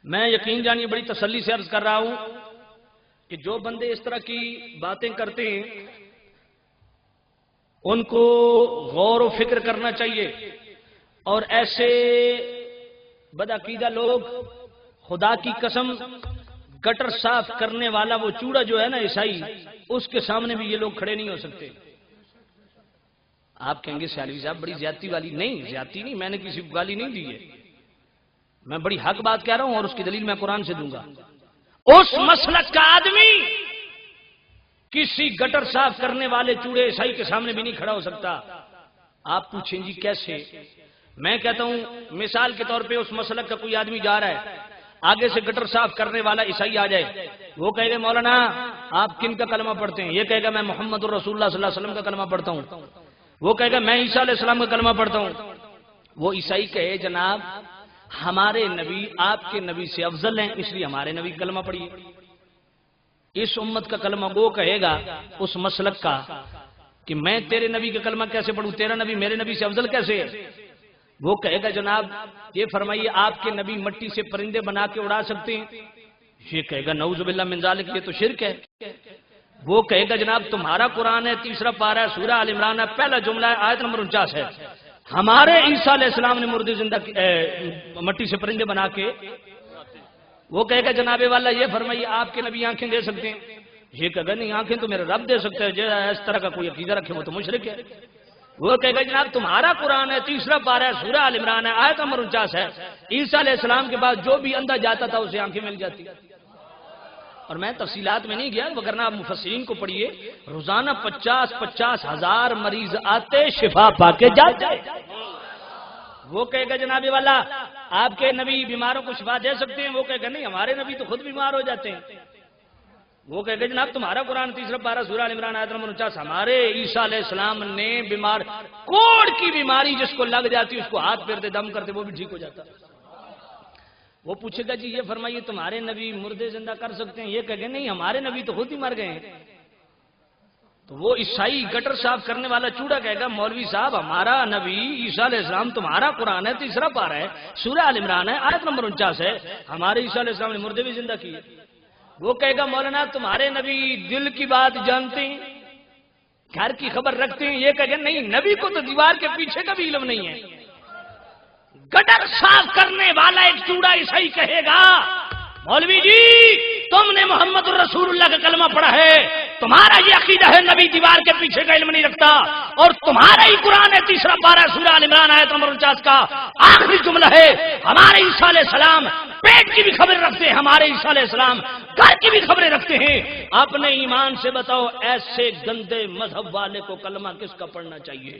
میں یقین جانیے بڑی تسلی سے عرض کر رہا ہوں کہ جو بندے اس طرح کی باتیں کرتے ہیں ان کو غور و فکر کرنا چاہیے، اور ایسے بدعقیدہ لوگ خدا کی قسم گٹر صاف کرنے والا وہ چوڑا جو ہے نا عیسائی، اس کے سامنے بھی یہ لوگ کھڑے نہیں ہو سکتے۔ آپ کہیں گے سیالوی صاحب بڑی زیادتی والی، نہیں زیادتی نہیں، میں نے کسی کو گالی نہیں دی ہے، میں بڑی حق بات کہہ رہا ہوں اور اس کی دلیل میں قرآن سے دوں گا۔ اس مسلک کا آدمی کسی گٹر صاف کرنے والے چوڑے عیسائی کے سامنے بھی نہیں کھڑا ہو سکتا۔ آپ پوچھیں جی کیسے؟ میں کہتا ہوں مثال کے طور پہ اس مسلک کا کوئی آدمی جا رہا ہے، آگے سے گٹر صاف کرنے والا عیسائی آ جائے، وہ کہے گا مولانا آپ کن کا کلمہ پڑھتے ہیں؟ یہ کہے گا میں محمد الرسول اللہ صلی اللہ علیہ وسلم کا کلمہ پڑھتا ہوں۔ وہ کہے گا میں عیسیٰ علیہ السلام کا کلمہ پڑھتا ہوں۔ وہ عیسائی کہے جناب ہمارے نبی آپ کے نبی سے افضل ہیں، اس لیے ہمارے نبی کا کلمہ پڑھیے۔ اس امت کا کلمہ وہ کہے گا اس مسلک کا کہ میں تیرے نبی کا کلمہ کیسے پڑھوں، تیرا نبی میرے نبی سے افضل کیسے ہے؟ وہ کہے گا جناب یہ فرمائیے آپ کے نبی مٹی سے پرندے بنا کے اڑا سکتے ہیں؟ یہ کہے گا نعوذ باللہ من ذالک، یہ تو شرک ہے۔ وہ کہے گا جناب تمہارا قرآن ہے، تیسرا پارہ ہے، سورہ آل عمران ہے، پہلا جملہ ہے، آیت نمبر 49 ہے، ہمارے عیسیٰ علیہ السلام نے مردے زندہ مٹی سے پرندے بنا کے۔ وہ کہے گا جناب والا یہ فرمائیے آپ کے نبی آنکھیں دے سکتے ہیں؟ یہ کہے گا نہیں، آنکھیں تو میرے رب دے سکتے ہیں، جو اس طرح کا کوئی عقیدہ رکھے وہ تو مشرک ہے۔ وہ کہے گا جناب تمہارا قرآن ہے، تیسرا پارہ ہے، سورہ آل عمران ہے، آیت نمبر 49 ہے، عیسیٰ علیہ السلام کے بعد جو بھی اندھا جاتا تھا اسے آنکھیں مل جاتی۔ اور میں تفصیلات میں نہیں گیا، وگرنہ آپ مفسرین کو پڑھیے، روزانہ 50 ہزار مریض آتے شفا پا کے جاتے۔ وہ کہے گا جناب والا آپ کے نبی بیماروں کو شفا دے سکتے ہیں؟ وہ کہے گا نہیں، ہمارے نبی تو خود بیمار ہو جاتے ہیں۔ وہ کہے گا جناب تمہارا قرآن تیسرا پارہ سورہ آل عمران آیت نمبر 49، ہمارے عیسیٰ علیہ السلام نے بیمار کوڑ کی بیماری جس کو لگ جاتی اس کو ہاتھ پھیرتے دم کرتے وہ بھی ٹھیک ہو جاتا۔ وہ پوچھے گا جی یہ فرمائیے تمہارے نبی مردے زندہ کر سکتے ہیں؟ یہ کہے گا نہیں، ہمارے نبی تو خود ہی مر گئے ہیں۔ تو وہ عیسائی گٹر صاف کرنے والا چوڑا کہے گا مولوی صاحب ہمارا نبی عیسیٰ علیہ السلام تمہارا قرآن ہے، تیسرا پارہ ہے، سورہ آل عمران ہے، آیت نمبر 49 ہے، ہمارے عیسیٰ علیہ السلام نے مردے بھی زندہ کیے۔ وہ کہے گا مولانا تمہارے نبی دل کی بات جانتے ہیں، گھر کی خبر رکھتے ہیں؟ یہ کہے گا نہیں، نبی کو تو دیوار کے پیچھے کا بھی علم نہیں ہے۔ گٹر صاف کرنے والا ایک چوڑا عیسائی کہے گا مولوی جی تم نے محمد الرسول اللہ کا کلمہ پڑھا ہے، تمہارا یہ عقیدہ ہے نبی دیوار کے پیچھے کا علم نہیں رکھتا، اور تمہارا ہی قرآن ہے تیسرا پارہ سورہ آل عمران آیت نمبر 49 کا آخری جملہ ہے ہمارے عیسیٰ علیہ السلام پیٹ کی بھی خبر رکھتے ہیں، ہمارے عیسیٰ علیہ السلام گھر کی بھی خبریں رکھتے ہیں۔ اپنے ایمان سے بتاؤ ایسے گندے مذہب والے کو کلمہ کس کا پڑھنا چاہیے؟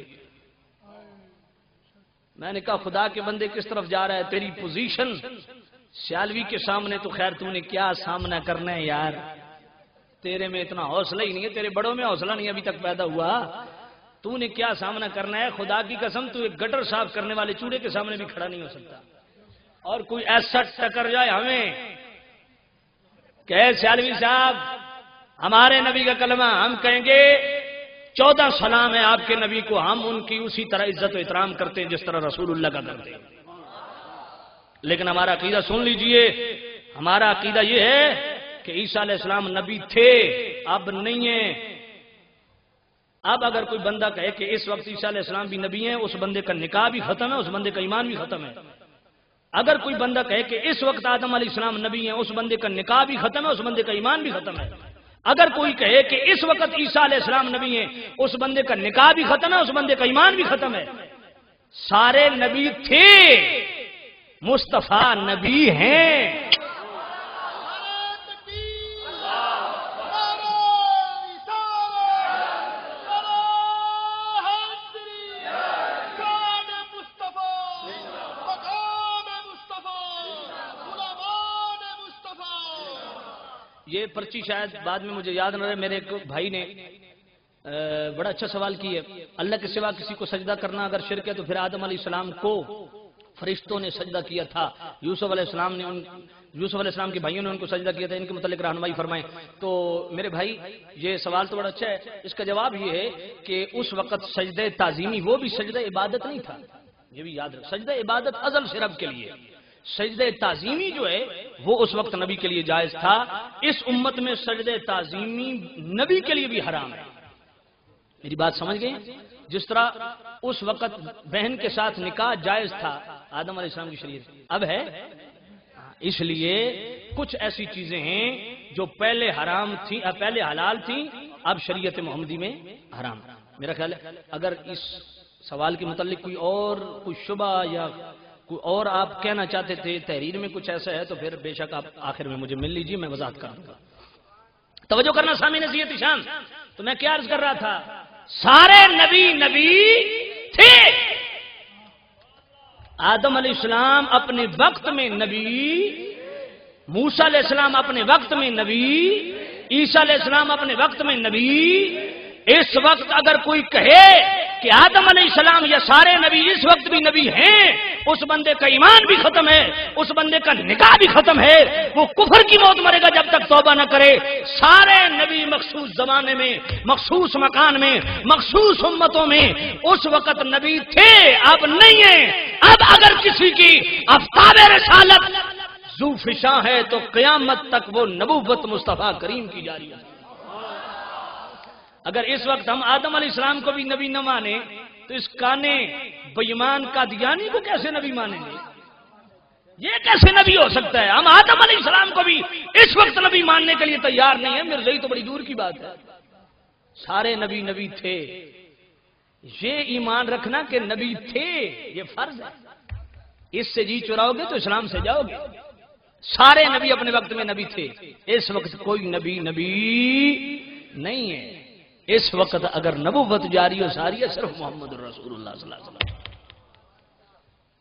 میں نے کہا خدا کے بندے کس طرف جا رہا ہے تیری پوزیشن سیالوی کے سامنے؟ تو خیر تو نے کیا سامنا کرنا ہے یار، تیرے میں اتنا حوصلہ ہی نہیں ہے، تیرے بڑوں میں حوصلہ نہیں ابھی تک پیدا ہوا، تو نے کیا سامنا کرنا ہے؟ خدا کی قسم تو ایک گٹر صاف کرنے والے چوڑے کے سامنے بھی کھڑا نہیں ہو سکتا۔ اور کوئی ایسا ٹکر جائے ہمیں کہ سیالوی صاحب ہمارے نبی کا کلمہ، ہم کہیں گے 14 سلام ہے آپ کے نبی کو، ہم ان کی اسی طرح عزت و احترام کرتے ہیں جس طرح رسول اللہ کا کرتے ہیں۔ لیکن ہمارا عقیدہ سن لیجئے، ہمارا عقیدہ یہ ہے کہ عیسیٰ علیہ السلام نبی تھے، اب نہیں ہیں۔ اب اگر کوئی بندہ کہے کہ اس وقت عیسیٰ علیہ السلام بھی نبی ہیں، اس بندے کا نکاح بھی ختم ہے، اس بندے کا ایمان بھی ختم ہے۔ اگر کوئی بندہ کہے کہ اس وقت آدم علیہ السلام نبی ہیں، اس بندے کا نکاح بھی ختم ہے، اس بندے کا ایمان بھی ختم ہے۔ اگر کوئی کہے کہ اس وقت عیسیٰ علیہ السلام نبی ہیں، اس بندے کا نکاح بھی ختم ہے، اس بندے کا ایمان بھی ختم ہے۔ سارے نبی تھے، مصطفیٰ نبی ہیں۔ یہ پرچی شاید بعد میں مجھے یاد نہ رہے، میرے ایک بھائی نے بڑا اچھا سوال کیا ہے، اللہ کے سوا کسی کو سجدہ کرنا اگر شرک ہے تو پھر آدم علیہ السلام کو فرشتوں نے سجدہ کیا تھا، یوسف علیہ السلام کے بھائیوں نے ان کو سجدہ کیا تھا، ان کے متعلق رہنمائی فرمائیں۔ تو میرے بھائی یہ سوال تو بڑا اچھا ہے، اس کا جواب یہ ہے کہ اس وقت سجدہ تعظیمی وہ بھی سجدہ عبادت نہیں تھا، یہ بھی یاد رکھ، سجدہ عبادت ازل سے رب کے لیے، سجدہ تعظیمی جو ہے وہ اس وقت نبی کے لیے جائز تھا. اس امت میں سجدہ تعظیمی نبی کے لیے بھی حرام ہے. میری بات سمجھ گئے؟ جس طرح اس وقت بہن کے ساتھ نکاح جائز تھا آدم علیہ السلام کی شریعت، اب ہے. اس لیے کچھ ایسی چیزیں ہیں جو پہلے حرام تھیں، پہلے حلال تھیں، اب شریعت محمدی میں حرام. میرا خیال ہے اگر اس سوال کے متعلق کوئی شبہ یا کوئی اور آپ کہنا چاہتے تھے تحریر میں کچھ ایسا ہے تو پھر بے شک آپ آخر میں مجھے مل لیجیے، میں وضاحت کر دوں گا. توجہ کرنا سامعین نصیحت شان. تو میں کیا عرض کر رہا تھا؟ سارے نبی تھے. آدم علیہ السلام اپنے وقت میں نبی، موسیٰ علیہ السلام اپنے وقت میں نبی، عیسیٰ علیہ السلام اپنے وقت میں نبی. اس وقت اگر کوئی کہے کہ آدم علیہ السلام یا سارے نبی اس وقت بھی نبی ہیں، اس بندے کا ایمان بھی ختم ہے، اس بندے کا نکاح بھی ختم ہے، وہ کفر کی موت مرے گا جب تک توبہ نہ کرے. سارے نبی مخصوص زمانے میں، مخصوص مکان میں، مخصوص امتوں میں اس وقت نبی تھے، اب نہیں ہیں. اب اگر کسی کی آفتاب رسالت ذو فشاں ہے تو قیامت تک وہ نبوت مصطفیٰ کریم کی جاری ہے. اگر اس وقت ہم آدم علیہ السلام کو بھی نبی نہ مانے تو اس کانے بےایمان قادیانی کو کیسے نبی مانیں گے؟ یہ کیسے نبی ہو سکتا ہے؟ ہم آدم علیہ السلام کو بھی اس وقت نبی ماننے کے لیے تیار نہیں ہے. مرزائی تو بڑی دور کی بات ہے. سارے نبی تھے. یہ ایمان رکھنا کہ نبی تھے یہ فرض ہے. اس سے جی چراؤ گے تو اسلام سے جاؤ گے. سارے نبی اپنے وقت میں نبی تھے. اس وقت کوئی نبی نہیں ہے. اس وقت اگر نبوت جاری ہو ساری ہے صرف محمد رسول اللہ صلی اللہ علیہ وسلم.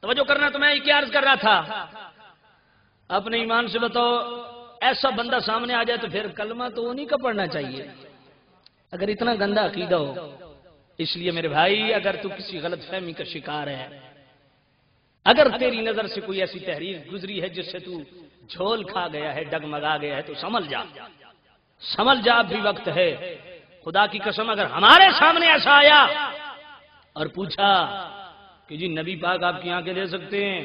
توجہ کرنا. تو میں یہ کیا عرض کر رہا تھا؟ اپنے ایمان سے بتاؤ ایسا بندہ سامنے آ جائے تو پھر کلمہ تو انہی کا پڑھنا چاہیے اگر اتنا گندا عقیدہ ہو. اس لیے میرے بھائی اگر تو کسی غلط فہمی کا شکار ہے، اگر تیری نظر سے کوئی ایسی تحریر گزری ہے جس سے تو جھول کھا گیا ہے، ڈگمگا گیا ہے، تو سمجھ جا اب بھی وقت ہے. خدا کی قسم اگر ہمارے سامنے ایسا آیا اور پوچھا کہ جی نبی پاک آپ کی آنکھیں دے سکتے ہیں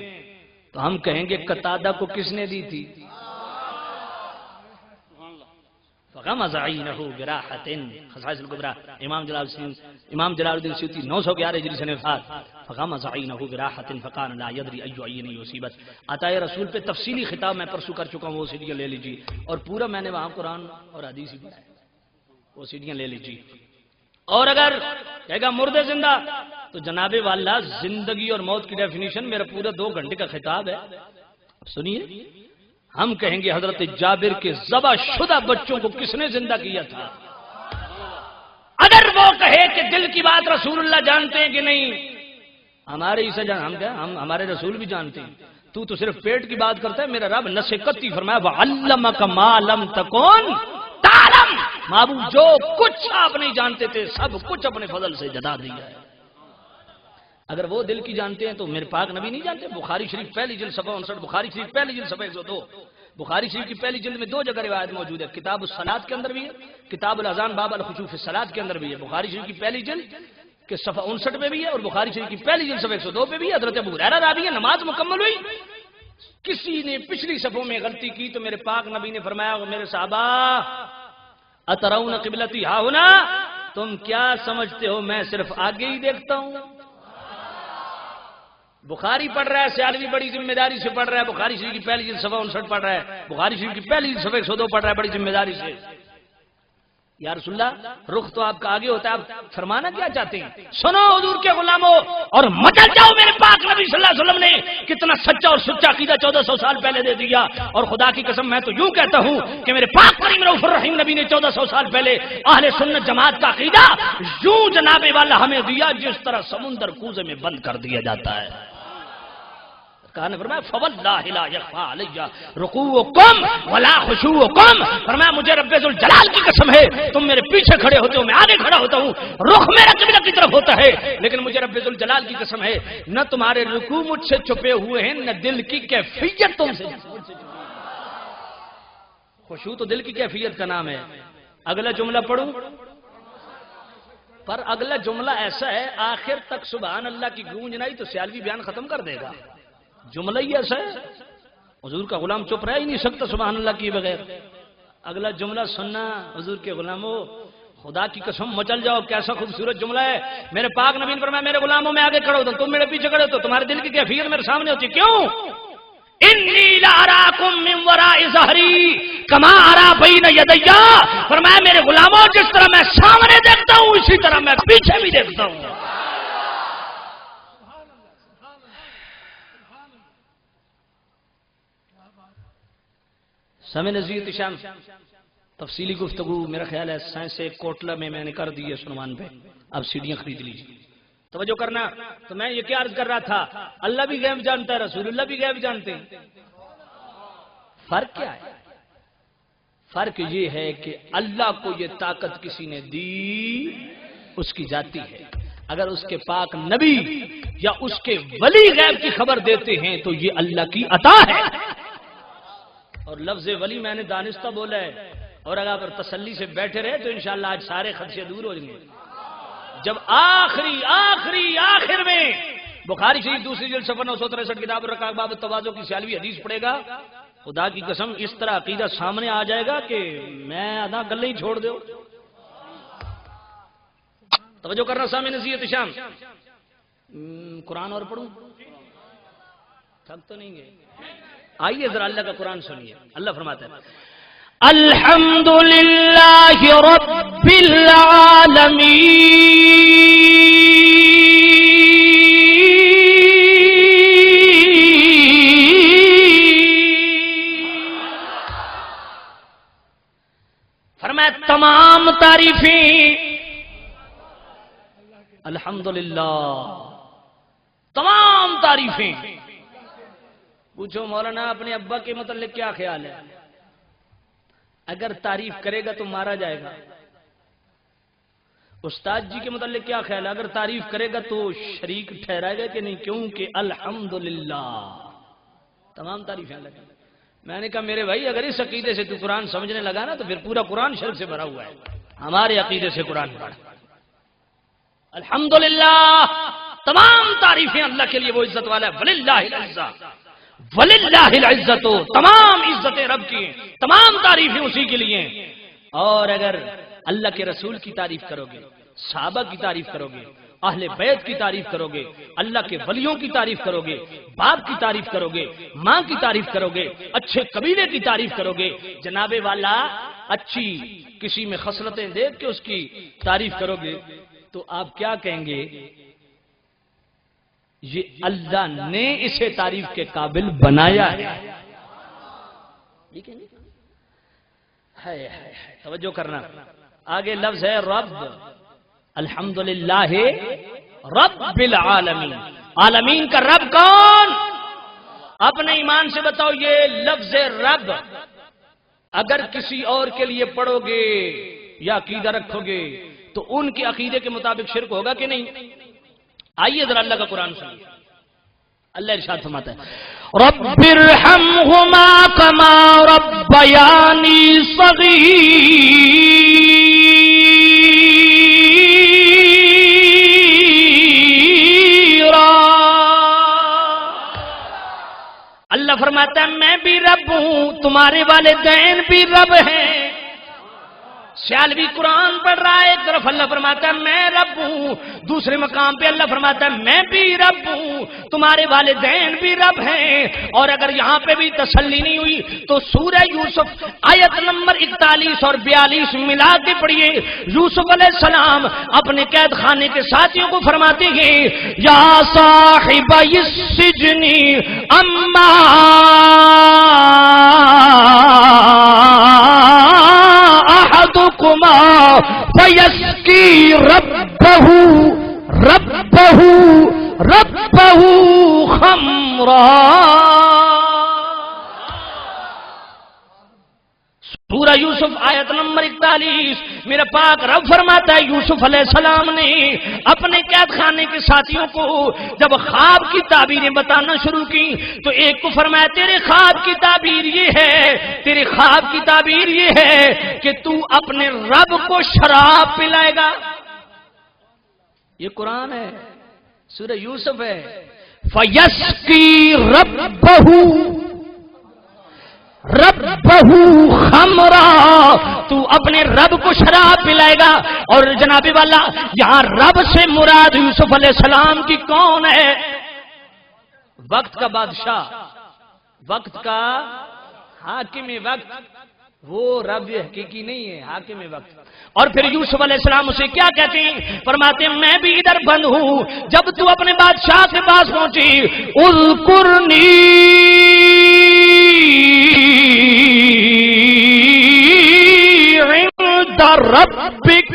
تو ہم کہیں گے قتادہ کو کس نے دی تھی؟ فغمز عینہ براحۃ خصائص الکبریٰ امام جلال الدین سیوطی 911 ہجری سے وفات. فغمز عینہ براحۃ فقال لا يدري اي عین یصیبت. عطائے رسول پہ تفصیلی خطاب میں پرسوں کر چکا ہوں، وہ سیڈیاں لے لیجیے. اور پورا میں نے وہاں قرآن اور حدیث بھی ہے، وہ سیڑھیاں لے لیجیے. اور اگر کہے گا مردے زندہ تو جناب والا زندگی اور موت کی ڈیفینیشن میرا پورا 2 گھنٹے کا خطاب ہے. سنیے. ہم کہیں گے حضرت جابر کے ذبح شدہ بچوں کو کس نے زندہ کیا تھا؟ اگر وہ کہے کہ دل کی بات رسول اللہ جانتے ہیں کہ نہیں، ہمارے اسے ہم ہمارے رسول بھی جانتے ہیں. تو صرف پیٹ کی بات کرتا ہے. میرا رب نصیحت فرمایا وَعَلَّمَكَ مَا لَمْ تَكُنْ تعلم. معبود جو کچھ آپ نہیں جانتے تھے سب کچھ اپنے فضل سے جتا دیا ہے. اگر وہ دل کی جانتے ہیں تو میرے پاک نبی نہیں جانتے؟ بخاری شریف پہلی جلد صفحہ 59، بخاری شریف پہلی جلد صفحہ 102. بخاری شریف کی پہلی جلد میں 2 جگہ روایت موجود ہے. کتاب الصلاۃ کے اندر بھی ہے، کتاب الاذان باب الخشوع فی الصلاۃ کے اندر بھی ہے. بخاری شریف کی پہلی جلد کے صفحہ 59 پہ بھی ہے اور بخاری شریف کی پہلی جلد صفحہ 102 پہ بھی ہے. حضرت ابو ہریرہ راوی ہے. نماز مکمل ہوئی، کسی نے پچھلی صفوں میں غلطی کی تو میرے پاک نبی نے فرمایا میرے صحابہ اترون قبلتی ہا ہونا، تم کیا سمجھتے ہو میں صرف آگے ہی دیکھتا ہوں؟ بخاری پڑھ رہا ہے، سیالوی بڑی ذمہ داری سے پڑھ رہا ہے. بخاری شریف کی پہلی جلد صفحہ 59 پڑھ رہا ہے، بخاری شریف کی پہلی جلد صفحہ 102 پڑھ رہا ہے بڑی ذمہ داری سے. یا رسول اللہ رخ تو آپ کا آگے ہوتا ہے، آپ فرمانا کیا چاہتے ہیں؟ سنو حضور کے غلاموں اور مچل جاؤ. میرے پاک نبی صلی اللہ علیہ وسلم نے کتنا سچا اور سچا عقیدہ 1400 سال پہلے دے دیا. اور خدا کی قسم میں تو یوں کہتا ہوں کہ میرے پاک کریم رؤوف الرحیم نبی نے 1400 سال پہلے اہل سنت جماعت کا عقیدہ یوں جناب والا ہمیں دیا جس طرح سمندر کوزے میں بند کر دیا جاتا ہے. کہا نے فرمایا فواللہ لا یخفی علی رکوعکم ولا خشوعکم. فرمایا مجھے رب ذوالجلال کی قسم ہے تم میرے پیچھے کھڑے ہوتے ہو، میں آگے کھڑا ہوتا ہوں، رخ میرا قبلہ کی طرف ہوتا ہے، لیکن مجھے رب ذوالجلال کی قسم ہے نہ تمہارے رکوع مجھ سے چھپے ہوئے ہیں نہ دل کی کیفیت تم سے. خشوع تو دل کی کیفیت کا نام ہے. اگلا جملہ پڑھوں، پر اگلا جملہ ایسا ہے آخر تک سبحان اللہ کی گونج نہیں تو سیالوی بیان ختم کر دے گا. جملہ ہی ایسا ہے حضور کا غلام چپ رہ ہی نہیں سکتا سبحان اللہ کیے بغیر. اگلا جملہ سننا حضور کے غلاموں خدا کی قسم مچل جاؤ کیسا خوبصورت جملہ ہے. میرے پاک نبی نے فرمایا میرے غلاموں میں آگے کھڑے ہو تم میرے پیچھے کھڑے ہو تو تمہارے دل کی کیفیت میرے سامنے ہوتی. کیوں؟ انی لاراکم من وراء ظہری کما ارا بین یدیا. فرمایا میرے غلاموں جس طرح میں سامنے دیکھتا ہوں اسی طرح میں پیچھے بھی دیکھتا ہوں. سمے نزیت شام تفصیلی گفتگو میرا خیال ہے سائنس سے کوٹلہ میں نے کر دی ہے سنمان پہ. اب سیڑھیاں خرید لیجیے. توجہ کرنا. تو میں یہ کیا عرض کر رہا تھا اللہ بھی غیب جانتا ہے رسول اللہ بھی غیب جانتے ہیں. فرق کیا ہے؟ فرق یہ ہے کہ اللہ کو یہ طاقت کسی نے دی اس کی ذاتی ہے. اگر اس کے پاک نبی یا اس کے ولی غیب کی خبر دیتے ہیں تو یہ اللہ کی عطا ہے. اور لفظ ولی میں نے دانستہ بولا ہے اور اگر آپ تسلی سے بیٹھے رہے تو انشاءاللہ آج سارے خدشے دور ہو جائیں گے. جب آخر میں بخاری شریف دوسری جلد صفحہ 963 کتاب الرقاق باب التواضع کی 46ویں حدیث پڑھے گا. خدا کی قسم اس طرح عقیدہ سامنے آ جائے گا کہ میں آدھا گلے ہی چھوڑ دو. توجہ کرنا سامع نصیحت شام. قرآن اور پڑھوں تھک تو نہیں گئے؟ آئیے ذرا اللہ کا قرآن سنیے. اللہ فرماتا ہے الحمدللہ رب العالمین. فرمایا تمام تعریفیں الحمدللہ تمام تعریفیں. پوچھو مولانا اپنے ابا کے متعلق کیا خیال ہے؟ اگر تعریف کرے گا تو مارا جائے گا. استاد جی کے متعلق کیا خیال ہے؟ اگر تعریف کرے گا تو شریک ٹھہرائے گا کہ نہیں؟ کیونکہ الحمدللہ تمام تعریفیں اللہ کی. میں نے کہا میرے بھائی اگر اس عقیدے سے تو قرآن سمجھنے لگا نا تو پھر پورا قرآن شرک سے بھرا ہوا ہے. ہمارے عقیدے سے قرآن پڑھ. الحمدللہ تمام تعریفیں اللہ کے لیے وہ عزت والا ہے. وللہ العزت وَلِلَّهِ الْعِزَّةُ تمام عزتیں رب کی ہیں. تمام تعریفیں اسی کے لیے ہیں. اور اگر اللہ کے رسول کی تعریف کرو گے صحابہ کی تعریف کرو گے اہل بیت کی تعریف کرو گے اللہ کے ولیوں کی تعریف کرو گے باپ کی تعریف کرو گے ماں کی تعریف کرو گے اچھے قبیلے کی تعریف کرو گے جناب والا اچھی کسی میں خصلتیں دیکھ کے اس کی تعریف کرو گے تو آپ کیا کہیں گے؟ یہ اللہ نے اسے تعریف کے قابل بنایا ہے. توجہ کرنا. آگے لفظ ہے رب. الحمدللہ رب العالمین. عالمین کا رب کون؟ اپنے ایمان سے بتاؤ یہ لفظ رب اگر کسی اور کے لیے پڑھو گے یا عقیدہ رکھو گے تو ان کے عقیدے کے مطابق شرک ہوگا کہ نہیں؟ آئیے ذرا اللہ کا قرآن سنیے. اللہ ارشاد فرماتا ہے رب ارحمہما کما ربیانی صغیرا. اللہ فرماتا ہے میں بھی رب ہوں تمہارے والدین بھی رب ہیں. سیالوی قرآن پڑھ رہا ہے ایک طرف اللہ فرماتا ہے میں رب ہوں دوسرے مقام پہ اللہ فرماتا ہے میں بھی رب ہوں تمہارے والدین بھی رب ہیں. اور اگر یہاں پہ بھی تسلی نہیں ہوئی تو سورہ یوسف آیت نمبر 41 اور 42 ملا کے پڑھیے. یوسف علیہ السلام اپنے قید خانے کے ساتھیوں کو فرماتے ہیں یا صاحب السجن اما احدکما فیسقی ربہ خمرا. سورہ یوسف آیت نمبر 41 میرا پاک رب فرماتا ہے یوسف علیہ السلام نے اپنے قید خانے کے ساتھیوں کو جب خواب کی تعبیریں بتانا شروع کی تو ایک کو فرمایا تیرے خواب کی تعبیر یہ ہے تیرے خواب کی تعبیر یہ ہے کہ تو اپنے رب کو شراب پلائے گا. یہ قرآن ہے سورہ یوسف ہے. فیسقی ربہ تو اپنے رب کو شراب پلائے گا. اور جناب والا یہاں رب سے مراد یوسف علیہ السلام کی کون ہے؟ وقت کا بادشاہ، وقت کا حاکم وقت. وہ رب حقیقی نہیں ہے، حاکم وقت. اور پھر یوسف علیہ السلام اسے کیا کہتے ہیں؟ فرماتے ہیں میں بھی ادھر بند ہوں. جب تو اپنے بادشاہ کے پاس پہنچی، اذکرنی عند ربک،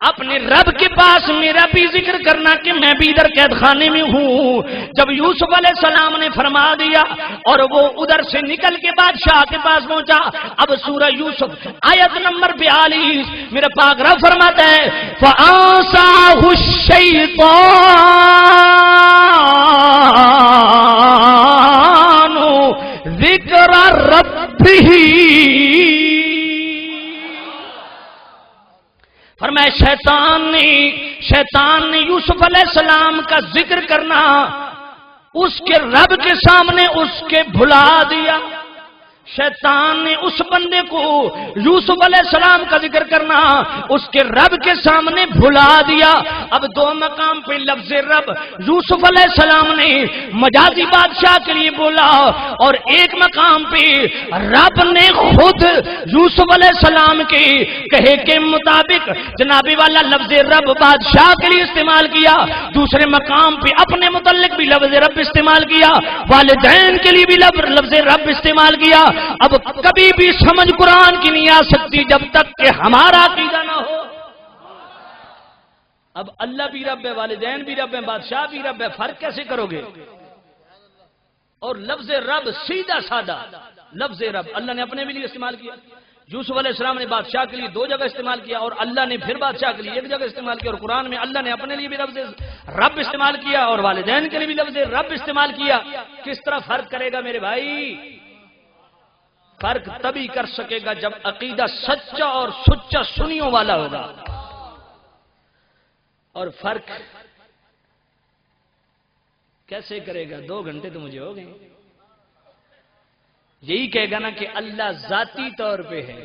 اپنے رب کے پاس میرا بھی ذکر کرنا کہ میں بھی ادھر قید خانے میں ہوں. جب یوسف علیہ السلام نے فرما دیا اور وہ ادھر سے نکل کے بادشاہ کے پاس پہنچا. اب سورہ یوسف آیت نمبر 42 میرے پاک رب فرماتا ہے فَأَنسَاهُ الشَّيْطَانُ ذِكْرَ رَبِّهِ. فرمایا شیطان نے یوسف علیہ السلام کا ذکر کرنا اس کے رب کے سامنے اس کے بھلا دیا. شیطان نے اس بندے کو یوسف علیہ السلام کا ذکر کرنا اس کے رب کے سامنے بھلا دیا. اب دو مقام پہ لفظ رب یوسف علیہ السلام نے مجازی بادشاہ کے لیے بولا اور ایک مقام پہ رب نے خود یوسف علیہ السلام کے کہے کے مطابق جناب والا لفظ رب بادشاہ کے لیے استعمال کیا. دوسرے مقام پہ اپنے متعلق بھی لفظ رب استعمال کیا، والدین کے لیے بھی لفظ رب استعمال کیا. اب کبھی بھی سمجھ قرآن کی نہیں آ سکتی جب تک کہ ہمارا عقیدہ نہ ہو. اب اللہ بھی رب ہے، والدین بھی رب ہے، بادشاہ بھی رب ہے، فرق کیسے کرو گے؟ اور لفظ رب سیدھا سادہ لفظ رب اللہ نے اپنے بھی لیے استعمال کیا. یوسف علیہ السلام نے بادشاہ کے لیے دو جگہ استعمال کیا اور اللہ نے پھر بادشاہ کے لیے ایک جگہ استعمال کیا. اور قرآن میں اللہ نے اپنے لیے بھی لفظ رب استعمال کیا اور والدین کے لیے بھی لفظ رب استعمال کیا. کس طرح فرق کرے گا میرے بھائی؟ فرق تبھی کر سکے گا جب عقیدہ سچا اور سچا سنیوں والا ہوگا. اور فرق کیسے کرے گا؟ 2 گھنٹے تو مجھے ہو گئے. یہی کہے گا نا کہ اللہ ذاتی طور پہ ہے،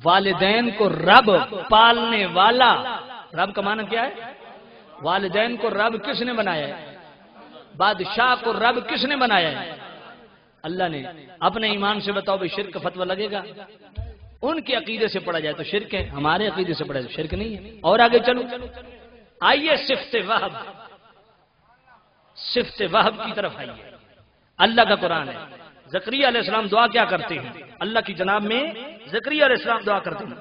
والدین کو رب پالنے والا. رب کا معنی کیا ہے؟ والدین کو رب کس نے بنایا ہے؟ بادشاہ کو رب کس نے بنایا ہے؟ اللہ نے. اپنے ایمان سے بتاؤ بھائی شرک کا فتویٰ لگے گا؟ ان کے عقیدے سے پڑھا جائے تو شرک ہے، ہمارے عقیدے سے پڑھا جائے تو شرک نہیں ہے. اور آگے چلو، آئیے صفت وہب کی طرف آئیے. اللہ کا قرآن ہے. زکریا علیہ السلام دعا کیا کرتے ہیں؟ اللہ کی جناب میں زکریا علیہ السلام دعا کرتے ہیں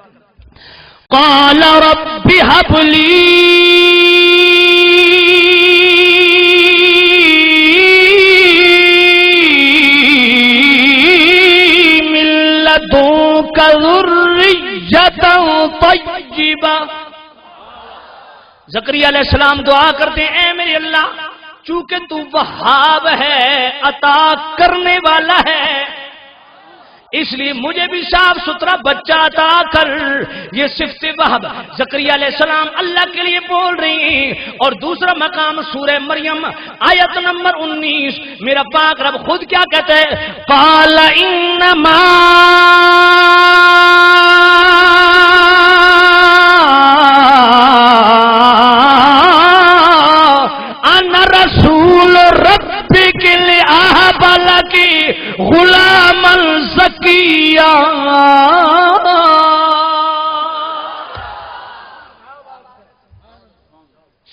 قال رب هب لي من لدنك ذرية طيبة. زکریا علیہ السلام دعا کرتے ہیں اے میرے اللہ چونکہ تو وہاب ہے، عطا کرنے والا ہے، اس لیے مجھے بھی صاف ستھرا بچہ عطا کر. یہ صفت وہب زکریا علیہ السلام اللہ کے لیے بول رہی ہیں. اور دوسرا مقام سورہ مریم آیت نمبر 19 میرا پاک رب خود کیا کہتا ہے؟ قال انما رسول ربک لأہب لک غلاما زکیا.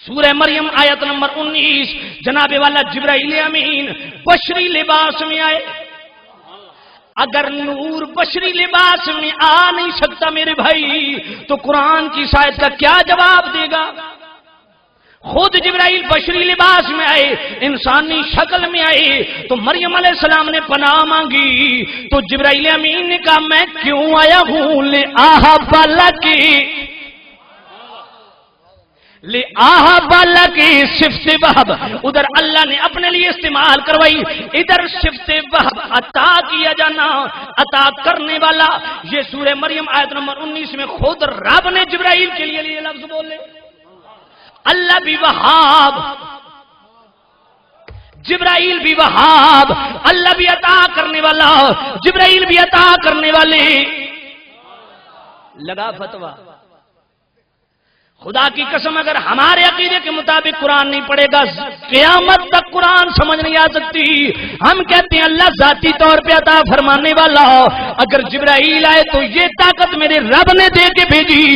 سورہ مریم آیت نمبر 19 جناب والا جبرائیل امین بشری لباس میں آئے. اگر نور بشری لباس میں آ نہیں سکتا میرے بھائی تو قرآن کی شاید کا کیا جواب دے گا؟ خود جبرائیل بشری لباس میں آئے، انسانی شکل میں آئے تو مریم علیہ السلام نے پناہ مانگی تو جبرائیل امین نے کہا میں کیوں آیا ہوں لأہب لک صفت وہب. ادھر اللہ نے اپنے لیے استعمال کروائی، ادھر صفت وہب عطا کیا جانا، عطا کرنے والا. یہ سورہ مریم آیت نمبر 19 میں خود رب نے جبرائیل کے لیے لفظ بولے. اللہ بھی وہاب جبرائیل بھی وہاب، اللہ بھی عطا کرنے والا، جبرائیل بھی عطا کرنے والے. لگا فتویٰ. خدا کی قسم اگر ہمارے عقیدے کے مطابق قرآن نہیں پڑھے گا قیامت تک قرآن سمجھ نہیں آ سکتی. ہم کہتے ہیں اللہ ذاتی طور پہ عطا فرمانے والا، اگر جبرائیل آئے تو یہ طاقت میرے رب نے دے کے بھیجی.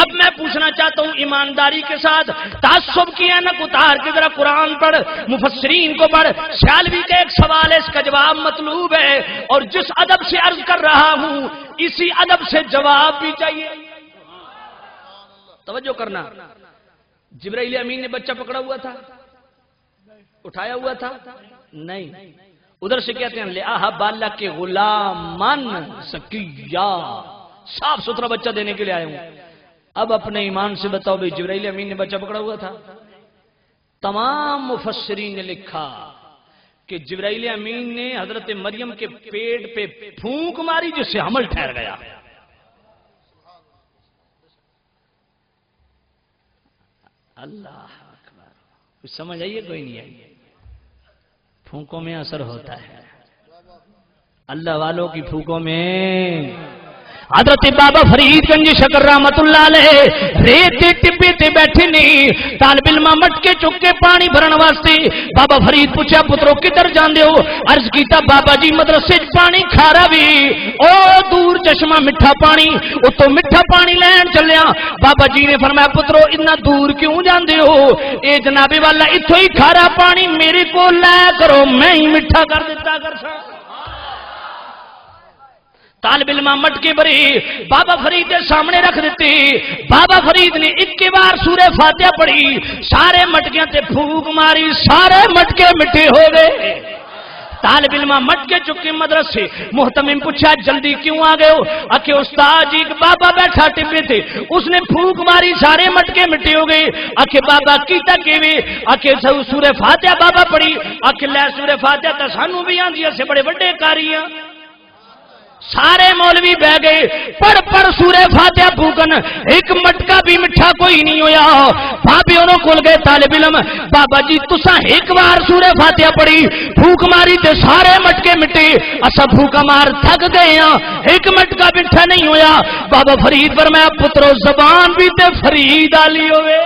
اب میں پوچھنا چاہتا ہوں ایمانداری کے ساتھ، تعصب کی اینک اتار کے ذرا قرآن پڑھ، مفسرین کو پڑھ. سیالوی کا ایک سوال ہے، اس کا جواب مطلوب ہے، اور جس ادب سے عرض کر رہا ہوں اسی ادب سے جواب بھی چاہیے. توجہ کرنا. جبرائیل امین نے بچہ پکڑا ہوا تھا، اٹھایا ہوا تھا؟ نہیں. ادھر سے کہتے ہیں لِأَهَبَ لَكِ غُلَامًا زَكِيًّا، صاف ستھرا بچہ دینے کے لیے آئے ہوں. اب اپنے ایمان سے بتاؤ بھائی جبرائیل امین نے بچہ پکڑا ہوا تھا؟ تمام مفسرین نے لکھا کہ جبرائیل امین نے حضرت مریم کے پیٹ پہ پھونک ماری جس سے حمل ٹھہر گیا. اللہ اکبر. کچھ سمجھ آئیے؟ کوئی نہیں آئیے. پھونکوں میں اثر ہوتا ہے، اللہ والوں کی پھونکوں میں. حضرت بابا فرید گنج شکر رحمت اللہ علیہ ریت ٹبے تے بیٹھے نہیں، طالب علم مٹکے چک کے پانی بھرن واسطے. بابا فرید پوچھا پترو کدھر جاندے ہو؟ عرض کیتا بابا جی مدرسے پانی کھارا بھی، او دور چشمہ میٹھا پانی، اتو میٹھا پانی لین چلیا. بابا جی نے فرمایا پترو اتنا دور کیوں جاندے ہو؟ اے جناب والا اتو ہی کھارا پانی میرے کو لایا کرو، میں ہی میٹھا کر دیتا کر سا. طالب علم مٹکے بری بابا فرید کے سامنے رکھ دیتی. بابا فرید نے ایک بار سورہ فاتحہ پڑھی، سارے مٹکیاں تے پھونک ماری، سارے مٹکے مٹھے ہو گئے. طالب علم مٹکے چکے مدرسے. محتمم پوچھا جلدی کیوں آ گئے ہو؟ آکے استاد جی بابا بیٹھا ٹپے تھے، اس نے پھونک ماری، سارے مٹکے مٹھے ہو گئے. آکے بابا کیتا کیویں؟ آکے سورہ فاتحہ بابا پڑھی. آکے لے سورہ فاتحہ تے سانو بھی آندی ہے، بڑے بڑے کاری ہیں. سارے مولوی بہ گئے، پڑھ پڑھ سورہ فاتحہ پھونکن، ایک مٹکا بھی مٹھا کوئی نہیں ہویا. بابے انہوں کھل گئے طالب علم، بابا جی تساں ایک بار سورہ فاتحہ پڑھی، پھونک ماری تے سارے مٹکے مٹے، اسا پھونکا مار تھک گئے ہاں، ایک مٹکا مٹھا نہیں ہویا. بابا فرید فرمایا پترو زبان بھی تے فرید آلی ہوئے.